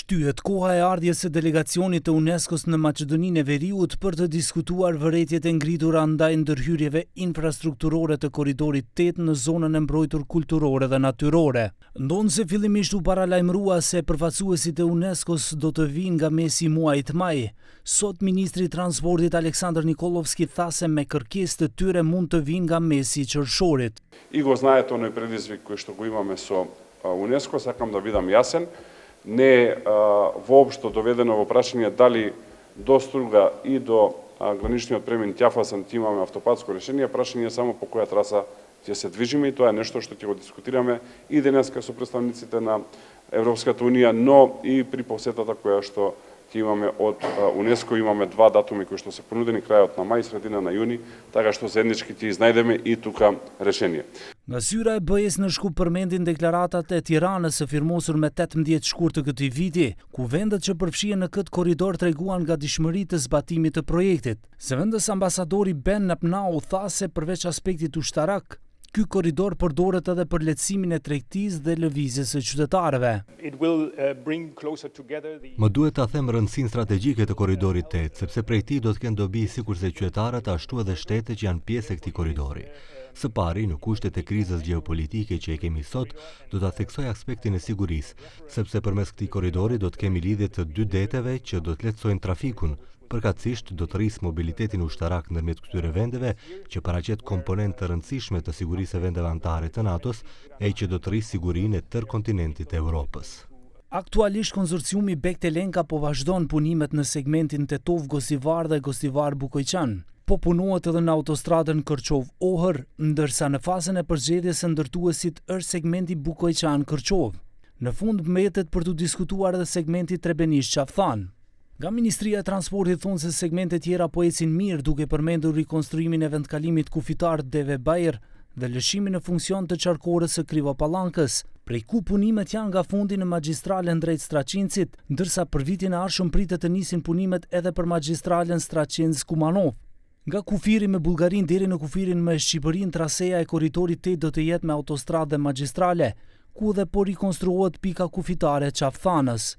Shtyhet koha e ardhjes së delegacionit të UNESCO-s në Maqedoninë e Veriut për të diskutuar vërejtjet e ngritura ndaj ndërhyrjeve infrastrukturore të korridorit 8 në zonën e mbrojtur kulturore dhe natyrore. Ndonse fillimisht u paralajmërua se përfaqësuesit e UNESCO-s do të vinë nga mesi i muajit maj, sot ministri i transportit Aleksandar Nikolovski tha se me kërkesë të tyre mund të vinë nga mesi i qershorit. I go знаете onaj predizvik koji što go imame so UNESCO, сакам да бидам јасен. Не воопшто доведено во прашање дали до Струга и до граничниот премин Ќафласен ќе имаме автопатско решение, прашање само по која траса ќе се движиме и тоа е нешто што ќе го дискутираме и денеска со представниците на Европската унија, но и при посетата која што ќе имаме од УНЕСКО. Имаме два датуми кои што се понудени, крајот на мај, средина на јуни, така што заеднички ќе изнајдеме и тука решение. Nga zyra e BE-s në Shkup përmendin deklaratat e Tiranës së firmosur me 18 shkurt të këtij viti, ku vendet që përfshihen në këtë korridor treguan gatishmëritë të zbatimit të projektit. Zëvendës ambasadori Ben Napnau tha se përveç aspektit ushtarak, ky korridor përdoret edhe për lehtësimin e tregtisë dhe lëvizjes së qytetarëve. Më duhet ta them rëndësinë strategjike të korridorit 8, sepse prej tij do të kenë dobi sikurse qytetarët ashtu edhe shtetet që janë pjesë e këtij korridori. Së pari, në kushtet e krizës gjeopolitike që e kemi sot, do ta theksoj aspektin e sigurisë, sepse përmes këtij korridori do të kemi lidhje të dy deteve që do të lehtësojnë trafikun. Përkatësisht do të rrisë mobilitetin ushtarak ndërmjet këtyre vendeve, që paraqet komponentë të rëndësishme të sigurisë e vendeve anëtare të NATO-s, e që do të rrisë sigurinë e tërë kontinentit të Evropës. Aktualisht konsorciumi Bektelenka po vazhdon punimet në segmentin Tetov-Gostivar dhe Gostivar-Bukojqan. Po punohet edhe në autostradën Kërçov-Ohër, ndërsa në fazën e përzgjedhjes së ndërtuesit është segmenti Bukojqan-Kërçov. Në fund mbetet për të diskutuar edhe segmenti Trebenish-Qafthan. Nga Ministria e Transportit thonë se segmente tjera po ecin mirë, duke përmendur rikonstruimin e vendkalimit kufitar Deve Bajer dhe lëshimin në funksion të qarkores së Kriva Pallankës, prej ku punimet janë nga fundi në magjistralen drejt Straqincit, ndërsa për vitin e ardhshëm pritet të nisin punimet edhe për magjistralen Straqinc-Kumanov. Nga kufiri me Bullgarin deri në kufirin me Shqipërinë, traseja e korridorit 8 do të jetë me autostradë dhe magjistrale, ku dhe po rikonstruohet pika kufitare e Qafthanës.